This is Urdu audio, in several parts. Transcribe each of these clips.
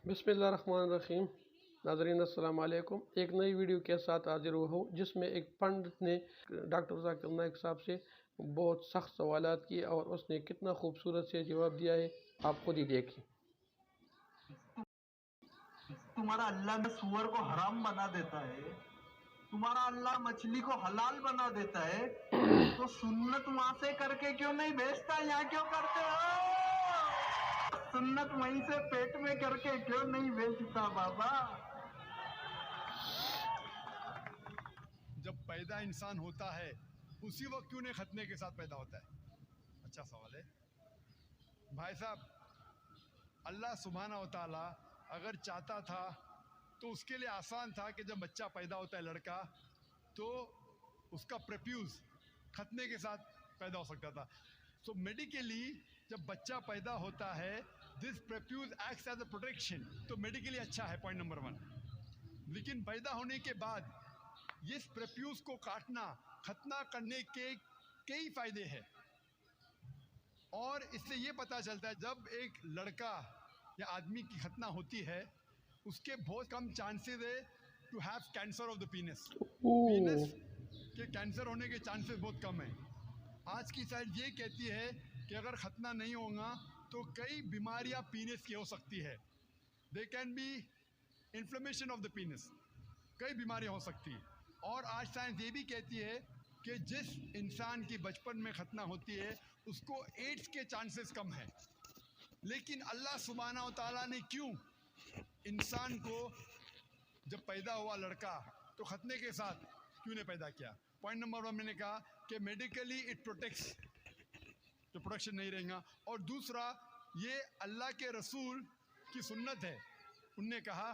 بسم اللہ الرحمن الرحیم۔ ناظرین السلام علیکم۔ ایک نئی ویڈیو کے ساتھ حاضر ہوا ہوں جس میں ایک پنڈت نے ڈاکٹر ذاکر نائک صاحب سے بہت سخت سوالات کیے اور اس نے کتنا خوبصورت سے جواب دیا ہے، آپ خود ہی دیکھیں۔ تمہارا اللہ نے سور کو حرام بنا دیتا ہے، تمہارا اللہ مچھلی کو حلال بنا دیتا ہے، تو سنت وہاں سے کر کے کیوں نہیں بھیجتا؟ یہاں کیوں کرتے ہو؟ سنت وہیں سے پیٹ میں کر کے کیوں نہیں بھیجتا بابا؟ جب پیدا انسان ہوتا ہے اسی وقت کیوں نہیں ختنے کے ساتھ پیدا ہوتا ہے؟ اچھا سوال ہے بھائی صاحب۔ اللہ سبحانہ و تعالیٰ اگر چاہتا تھا تو اس کے لیے آسان تھا کہ جب بچہ پیدا ہوتا ہے لڑکا تو اس کا پریپیوز ختنے کے ساتھ پیدا ہو سکتا تھا۔ سو میڈیکلی جب بچہ پیدا ہوتا ہے دس پریپیوز ایکٹس ایز اے پروٹیکشن، تو میڈیکلی اچھا ہے، پوائنٹ نمبر 1۔ لیکن پیدا ہونے کے بعد اس پریپیوز کو کاٹنا، ختنہ کرنے کے کئی فائدے ہیں، اور اس سے یہ پتا چلتا ہے جب ایک لڑکا یا آدمی کی ختنہ ہوتی ہے اس کے بہت کم چانسز ہے to have cancer of the penis. Penis کے کینسر ہونے کے چانسز بہت کم ہیں۔ آج کی سائنس یہ کہتی ہے کہ اگر ختنہ نہیں ہوگا تو کئی بیماریاں پینس کی ہو سکتی ہے۔ They can be inflammation of the penis, کئی بیماریاں ہو سکتی ہیں۔ اور آج سائنس یہ بھی کہتی ہے کہ جس انسان کی بچپن میں ختنہ ہوتی ہے اس کو ایڈز کے چانسز کم ہیں۔ لیکن اللہ سبحانہ و تعالیٰ نے کیوں انسان کو جب پیدا ہوا لڑکا تو ختنے کے ساتھ کیوں نے پیدا کیا؟ پوائنٹ نمبر 1 میں نے کہا کہ میڈیکلی اٹ پروٹیکٹس، تو پروٹیکشن نہیں رہے گا، اور دوسرا یہ اللہ کے رسول کی سنت ہے، ان نے کہا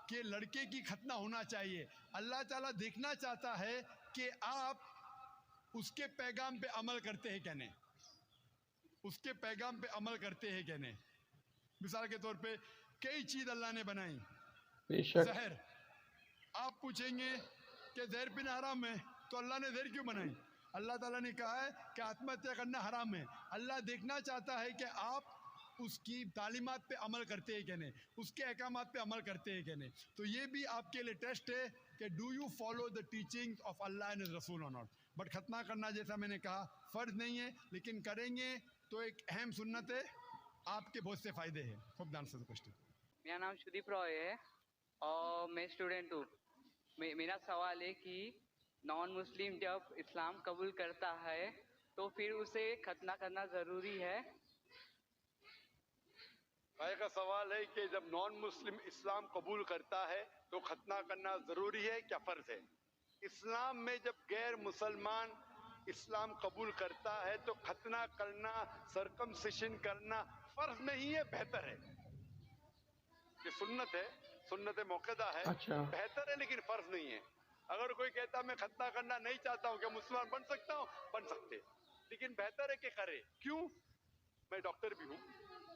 کہ لڑکے کی ختنہ ہونا چاہیے۔ اللہ تعالیٰ دیکھنا چاہتا ہے کہ آپ اس کے پیغام پہ عمل کرتے ہیں کہ نہیں، اس کے پیغام پہ عمل کرتے ہیں کہ نہیں۔ مثال کے طور پہ کئی چیز اللہ نے بنائی، بے شک زہر، آپ پوچھیں گے کہ زہر پینا حرام ہے تو اللہ نے زہر کیوں بنائی؟ اللہ تعالیٰ نے کہا ہے کہ آتم ہتیا کرنا حرام ہے۔ اللہ دیکھنا چاہتا ہے کہ آپ اس کی تعلیمات پہ عمل کرتے ہیں کہ نہیں، اس کے احکامات پہ عمل کرتے ہیں کہ نہیں۔ تو یہ بھی آپ کے لیے ٹیسٹ ہے کہ do you follow the teaching of Allah and رسول اور ناٹ۔ بٹ ختنہ کرنا جیسا میں نے کہا فرض نہیں ہے، لیکن کریں گے تو ایک اہم سنت ہے، آپ کے بہت سے فائدے ہیں۔ Hope the answer the question. میرا نام شدیپ رائے ہے اور میں اسٹوڈنٹ ہوں۔ میرا سوال ہے کہ نان مسلم جب اسلام قبول کرتا ہے تو پھر اسے ختنہ کرنا ضروری ہے؟ بھائی کا سوال ہے کہ جب نان مسلم اسلام قبول کرتا ہے تو ختنہ کرنا ضروری ہے کیا فرض ہے؟ اسلام میں جب غیر مسلمان اسلام قبول کرتا ہے تو ختنہ کرنا، سرکمسیشن کرنا فرض نہیں ہے، بہتر ہے۔ یہ سنت ہے، سنت موقعہ ہے، اچھا بہتر ہے لیکن فرض نہیں ہے۔ اگر کوئی کہتا میں ختنہ کرنا نہیں چاہتا ہوں، کیا مسلمان بن سکتا ہوں؟ بن سکتے، لیکن بہتر ہے کہ کرے۔ کیوں؟ میں ڈاکٹر بھی ہوں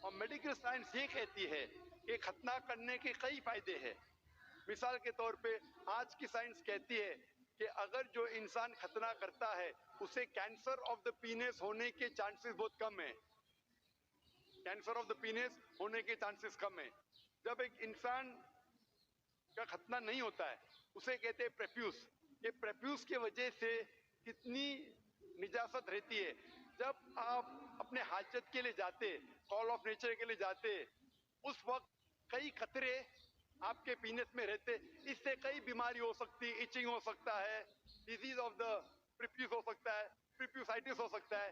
اور میڈیکل سائنس یہ کہتی ہے کہ ختنہ کرنے کے کئی فائدے ہیں۔ مثال کے طور پہ آج کی سائنس کہتی ہے کہ اگر جو انسان ختنہ کرتا ہے اسے کینسر آف دا پینس ہونے کے چانسز بہت کم ہیں، کینسر آف دا پینس ہونے کے چانسز کم ہیں۔ جب ایک انسان کا ختنہ نہیں ہوتا ہے اسے کہتے ہیں پریپیوس۔ یہ پریپیوس کی وجہ سے کتنی نجاست رہتی ہے۔ جب آپ اپنے حاجت کے لیے جاتے، کال آف نیچر کے لیے جاتے، اس وقت کئی قطرے آپ کے پینس میں رہتے، اس سے کئی بیماری ہو سکتی، ایچنگ ہو سکتا ہے، ڈیزیز آف دا پریپیوس ہو سکتا ہے، پریپیوسائٹس ہو سکتا ہے۔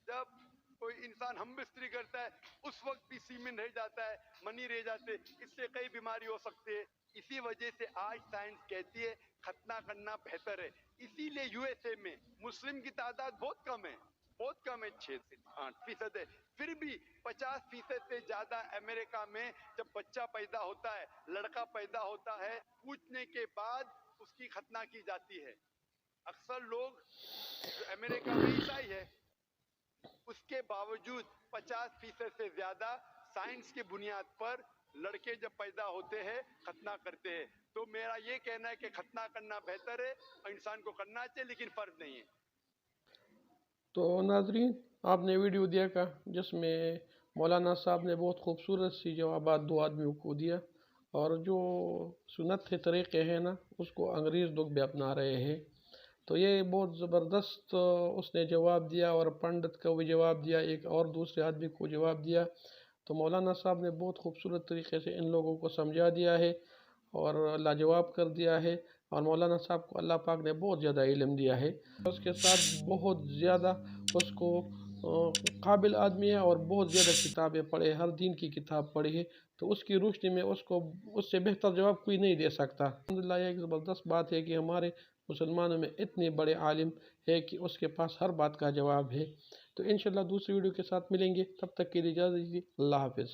جب کوئی انسان ہم بستری کرتا ہے اس وقت بھی سیمن رہ جاتا ہے، منی رہ جاتے، اس سے کئی بیماری ہو سکتی ہے۔ اسی وجہ سے آج سائنس کہتی ہے ختنہ کرنا بہتر ہے۔ اسی لیے یو ایس اے میں مسلم کی تعداد بہت کم ہے، بہت کم ہے، 6 سے 8% ہے، پھر بھی 50% سے زیادہ امریکہ میں جب بچہ پیدا ہوتا ہے، لڑکا پیدا ہوتا ہے، پوچھنے کے بعد اس کی ختنہ کی جاتی ہے۔ اکثر لوگ جو امریکہ میں عیسائی ہے اس کے باوجود 50% سے زیادہ سائنس کی بنیاد پر لڑکے جب پیدا ہوتے ہیں ختنہ کرتے ہیں۔ تو میرا یہ کہنا ہے کہ ختنہ کرنا بہتر ہے اور انسان کو کرنا چاہیے لیکن فرض نہیں ہے۔ تو ناظرین، آپ نے ویڈیو دیکھا جس میں مولانا صاحب نے بہت خوبصورت سی جوابات دو آدمیوں کو دیا۔ اور جو سنت ہے طریقے ہیں نا اس کو انگریز لوگ بھی اپنا رہے ہیں. تو یہ بہت زبردست اس نے جواب دیا اور پنڈت کو بھی جواب دیا، ایک اور دوسرے آدمی کو جواب دیا. تو مولانا صاحب نے بہت خوبصورت طریقے سے ان لوگوں کو سمجھا دیا ہے اور لاجواب کر دیا ہے. اور مولانا صاحب کو اللہ پاک نے بہت زیادہ علم دیا ہے. اس کے ساتھ بہت زیادہ اس کو قابل آدمی ہے اور بہت زیادہ کتابیں پڑھے، ہر دین کی کتاب پڑھی ہے. تو اس کی روشنی میں اس سے بہتر جواب کوئی نہیں دے سکتا. الحمدللہ یہ ایک زبردست بات ہے کہ ہمارے مسلمانوں میں اتنے بڑے عالم ہے کہ اس کے پاس ہر بات کا جواب ہے. تو انشاءاللہ دوسری ویڈیو کے ساتھ ملیں گے، تب تک کے لیے اجازت دیجیے. اللہ حافظ.